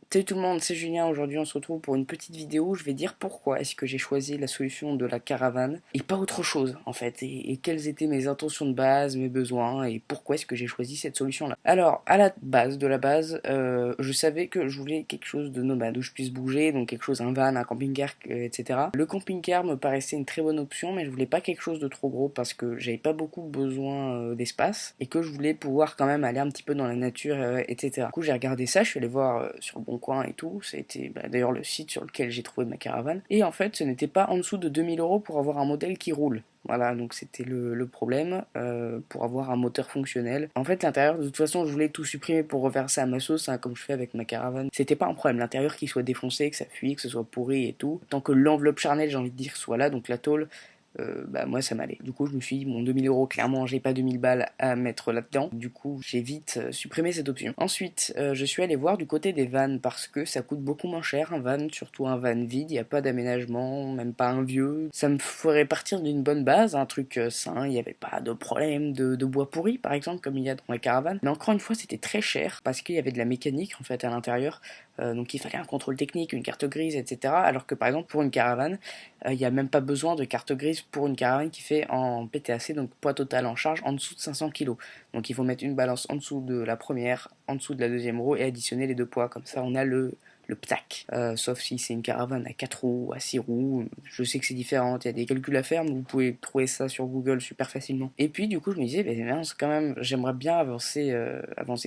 Salut tout le monde, c'est Julien. Aujourd'hui, on se retrouve pour une petite vidéo où je vais dire pourquoi est-ce que j'ai choisi la solution de la caravane et pas autre chose en fait, et quelles étaient mes intentions de base, mes besoins et pourquoi est-ce que j'ai choisi cette solution-là. Alors, à la base de la base, je savais que je voulais quelque chose de nomade où je puisse bouger, donc quelque chose, un van, un camping-car, etc. Le camping-car me paraissait une très bonne option, mais je voulais pas quelque chose de trop gros parce que j'avais pas beaucoup besoin d'espace et que je voulais pouvoir quand même aller un petit peu dans la nature, etc. Du coup, j'ai regardé ça, je suis allé voir sur le bon coin et tout. C'était d'ailleurs le site sur lequel j'ai trouvé ma caravane. Et en fait, ce n'était pas en dessous de 2000 € pour avoir un modèle qui roule. Voilà, donc c'était le problème pour avoir un moteur fonctionnel. En fait, l'intérieur, de toute façon, je voulais tout supprimer pour refaire ça à ma sauce, hein, comme je fais avec ma caravane. C'était pas un problème, l'intérieur qui soit défoncé, que ça fuit, que ce soit pourri et tout. Tant que l'enveloppe charnelle, j'ai envie de dire, soit là, donc la tôle, moi ça m'allait. Du coup, je me suis dit, bon, 2000 €, clairement, j'ai pas 2000 balles à mettre là-dedans. Du coup, j'ai vite supprimé cette option. Ensuite, je suis allé voir du côté des vannes parce que ça coûte beaucoup moins cher un van, surtout un van vide. Il n'y a pas d'aménagement, même pas un vieux. Ça me ferait partir d'une bonne base, un truc sain. Il n'y avait pas de problème de bois pourri, par exemple, comme il y a dans la caravane. Mais encore une fois, c'était très cher parce qu'il y avait de la mécanique en fait à l'intérieur. Donc il fallait un contrôle technique, une carte grise, etc. Alors que par exemple, pour une caravane, il n'y a même pas besoin de carte grise pour une caravane qui fait en PTAC, donc poids total en charge, en dessous de 500 kg. Donc il faut mettre une balance en dessous de la première, en dessous de la deuxième roue et additionner les deux poids. Comme ça, on a le PTAC. Sauf si c'est une caravane à 4 roues, à 6 roues. Je sais que c'est différent, il y a des calculs à faire, mais vous pouvez trouver ça sur Google super facilement. Et puis du coup, je me disais, mince, quand même, j'aimerais bien avancer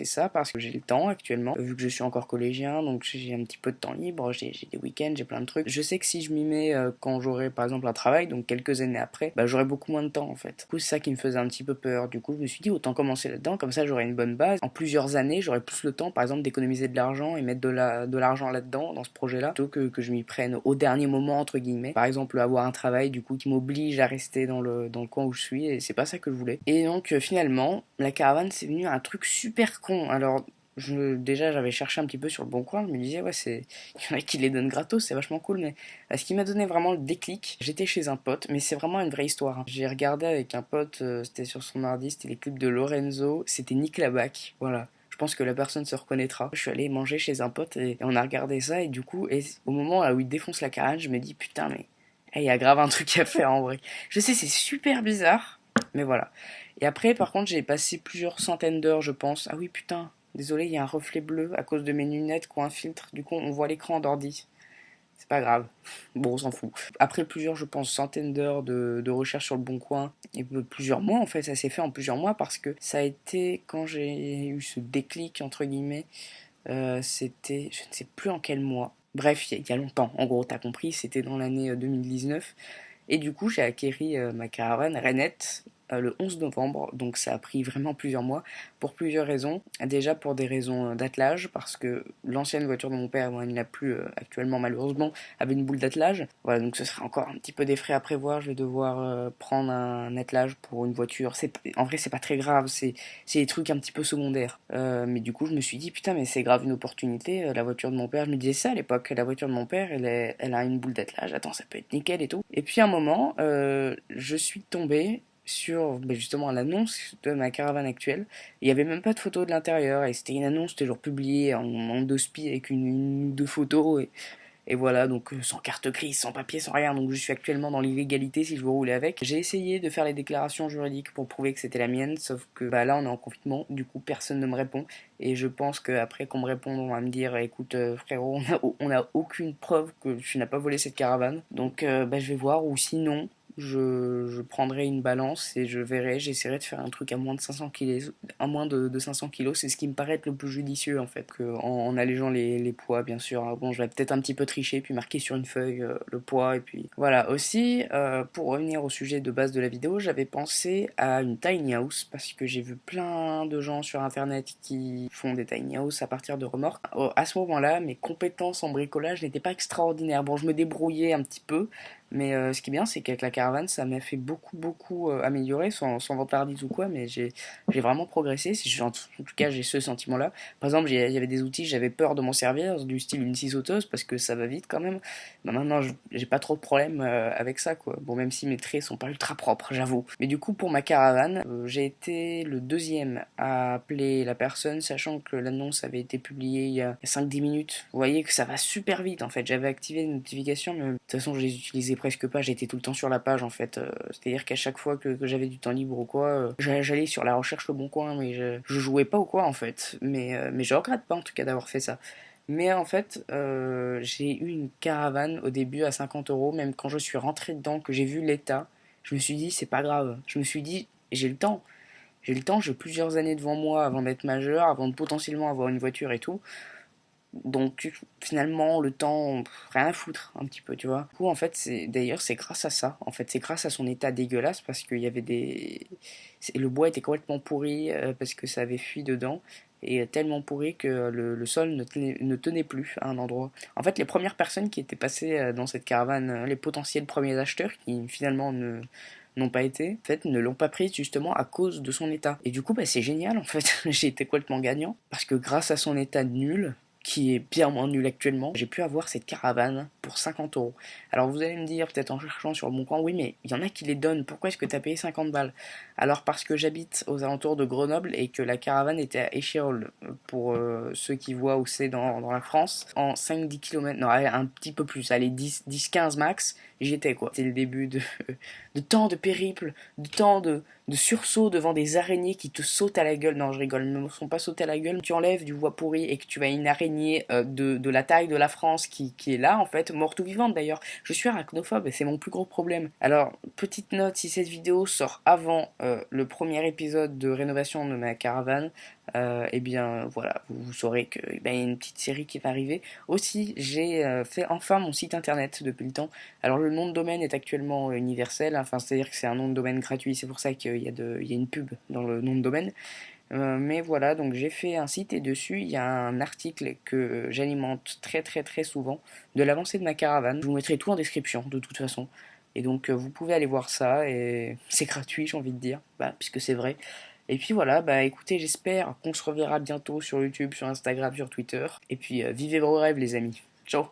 ça parce que j'ai le temps actuellement, vu que je suis encore collégien, donc j'ai un petit peu de temps libre, j'ai des week-ends, j'ai plein de trucs. Je sais que si je m'y mets quand j'aurai par exemple un travail, donc quelques années après, j'aurai beaucoup moins de temps en fait. Du coup, c'est ça qui me faisait un petit peu peur. Du coup, je me suis dit, autant commencer là-dedans, comme ça j'aurai une bonne base. En plusieurs années, j'aurai plus le temps, par exemple, d'économiser de l'argent et mettre de l'argent là-dedans, dans ce projet-là, plutôt que je m'y prenne au dernier moment, entre guillemets. Par exemple, avoir un travail du coup qui m'oblige à rester dans le coin où je suis, et c'est pas ça que je voulais. Et donc, finalement, la caravane, c'est venu un truc super con. Alors, déjà, j'avais cherché un petit peu sur le bon coin, je me disais, ouais, il y en a qui les donnent gratos, c'est vachement cool, mais ce qui m'a donné vraiment le déclic, j'étais chez un pote, mais c'est vraiment une vraie histoire, hein. J'ai regardé avec un pote, c'était sur son ordi, c'était les clips de Lorenzo, c'était Nick Labac, voilà. Je pense que la personne se reconnaîtra. Je suis allé manger chez un pote et on a regardé ça, et du coup, au moment où il défonce la carane, je me dis, putain, mais il y a grave un truc à faire en vrai. Je sais, c'est super bizarre, mais voilà. Et après, par contre, j'ai passé plusieurs centaines d'heures, je pense. Ah oui, putain, désolé, il y a un reflet bleu à cause de mes lunettes qui ont un filtre. Du coup, on voit l'écran d'ordi. C'est pas grave. Bon, on s'en fout. Après plusieurs, je pense, centaines d'heures de recherche sur le bon coin, et plusieurs mois, en fait, ça s'est fait en plusieurs mois parce que ça a été quand j'ai eu ce déclic, entre guillemets, c'était, je ne sais plus en quel mois. Bref, il y a longtemps. En gros, t'as compris, c'était dans l'année 2019. Et du coup, j'ai acquéri ma caravane Renette le 11 novembre, donc ça a pris vraiment plusieurs mois, pour plusieurs raisons. Déjà pour des raisons d'attelage, parce que l'ancienne voiture de mon père, bon, il n'a plus actuellement malheureusement, avait une boule d'attelage. Voilà, donc ce serait encore un petit peu des frais à prévoir, je vais devoir prendre un attelage pour une voiture. En vrai, c'est pas très grave, c'est des trucs un petit peu secondaires. Mais du coup, je me suis dit, putain, mais c'est grave une opportunité, la voiture de mon père, je me disais ça à l'époque, la voiture de mon père, elle a une boule d'attelage, attends, ça peut être nickel et tout. Et puis à un moment, je suis tombé sur justement l'annonce de ma caravane actuelle. Il n'y avait même pas de photo de l'intérieur, et c'était une annonce, c'était genre publiée en deux spi avec une ou deux photos, et voilà, donc sans carte grise, sans papier, sans rien, donc je suis actuellement dans l'illégalité si je veux rouler avec. J'ai essayé de faire les déclarations juridiques pour prouver que c'était la mienne, sauf que là on est en confinement, du coup personne ne me répond, et je pense qu'après qu'on me réponde, on va me dire, écoute frérot, on a aucune preuve que tu n'as pas volé cette caravane, donc je vais voir, ou sinon je prendrai une balance et je verrai, j'essaierai de faire un truc à moins de 500 kilos, à moins de 500 kilos, c'est ce qui me paraît être le plus judicieux en fait, en allégeant les poids bien sûr. Alors bon, je vais peut-être un petit peu tricher, puis marquer sur une feuille le poids, et puis voilà. Aussi, pour revenir au sujet de base de la vidéo, j'avais pensé à une tiny house, parce que j'ai vu plein de gens sur internet qui font des tiny house à partir de remorques. À ce moment-là, mes compétences en bricolage n'étaient pas extraordinaires. Bon, je me débrouillais un petit peu, Mais ce qui est bien, c'est qu'avec la caravane, ça m'a fait beaucoup améliorer, sans vantardise ou quoi, mais j'ai vraiment progressé. En tout cas, j'ai ce sentiment-là. Par exemple, il y avait des outils, j'avais peur de m'en servir, du style une scie sauteuse, parce que ça va vite quand même. Bah, maintenant, j'ai pas trop de problème avec ça, quoi. Bon, même si mes traits sont pas ultra propres, j'avoue. Mais du coup, pour ma caravane, j'ai été le deuxième à appeler la personne, sachant que l'annonce avait été publiée il y a 5-10 minutes. Vous voyez que ça va super vite, en fait. J'avais activé les notifications, mais de toute façon, je les utilisais presque pas. J'étais tout le temps sur la page, en fait. C'est-à-dire qu'à chaque fois que j'avais du temps libre ou quoi, j'allais sur la recherche Le Bon Coin, mais je jouais pas ou quoi, en fait. Mais je regrette pas, en tout cas, d'avoir fait ça. Mais en fait, j'ai eu une caravane au début à 50 €, même quand je suis rentré dedans, que j'ai vu l'état, je me suis dit, c'est pas grave. Je me suis dit, j'ai le temps. J'ai le temps, j'ai plusieurs années devant moi avant d'être majeur, avant de potentiellement avoir une voiture et tout. Donc finalement, le temps, rien à foutre un petit peu, tu vois. Du coup, en fait, c'est grâce à ça. En fait, c'est grâce à son état dégueulasse parce qu'il y avait le bois était complètement pourri parce que ça avait fui dedans et tellement pourri que le sol ne tenait plus à un endroit. En fait, les premières personnes qui étaient passées dans cette caravane, les potentiels premiers acheteurs qui finalement n'ont pas été, en fait, ne l'ont pas prise justement à cause de son état. Et du coup, bah, c'est génial en fait. J'ai été complètement gagnant parce que grâce à son état nul, qui est bien moins nul actuellement, j'ai pu avoir cette caravane pour 50 €. Alors vous allez me dire, peut-être en cherchant sur le bon coin, oui mais il y en a qui les donnent, pourquoi est-ce que tu as payé 50 balles? Alors parce que j'habite aux alentours de Grenoble et que la caravane était à Échirolles, pour ceux qui voient où c'est dans la France, en 5-10 km, non allez, un petit peu plus, allez 10-15 max, j'y étais quoi. C'était le début de tant de périples, de tant de sursaut devant des araignées qui te sautent à la gueule. Non, je rigole, ne me sont pas sautés à la gueule. Tu enlèves du bois pourri et que tu as une araignée de la taille de la France qui est là, en fait, morte ou vivante d'ailleurs. Je suis arachnophobe et c'est mon plus gros problème. Alors, petite note, si cette vidéo sort avant le premier épisode de rénovation de ma caravane, eh bien voilà, vous saurez qu'il y a une petite série qui va arriver. Aussi, j'ai fait enfin mon site internet depuis le temps. Alors le nom de domaine est actuellement universel, enfin c'est-à-dire que c'est un nom de domaine gratuit, c'est pour ça qu'il y a une pub dans le nom de domaine. Mais voilà, donc j'ai fait un site et dessus il y a un article que j'alimente très souvent de l'avancée de ma caravane. Je vous mettrai tout en description de toute façon. Et donc vous pouvez aller voir ça et c'est gratuit j'ai envie de dire, puisque c'est vrai. Et puis voilà, écoutez, j'espère qu'on se reverra bientôt sur YouTube, sur Instagram, sur Twitter. Et puis vivez vos rêves les amis. Ciao.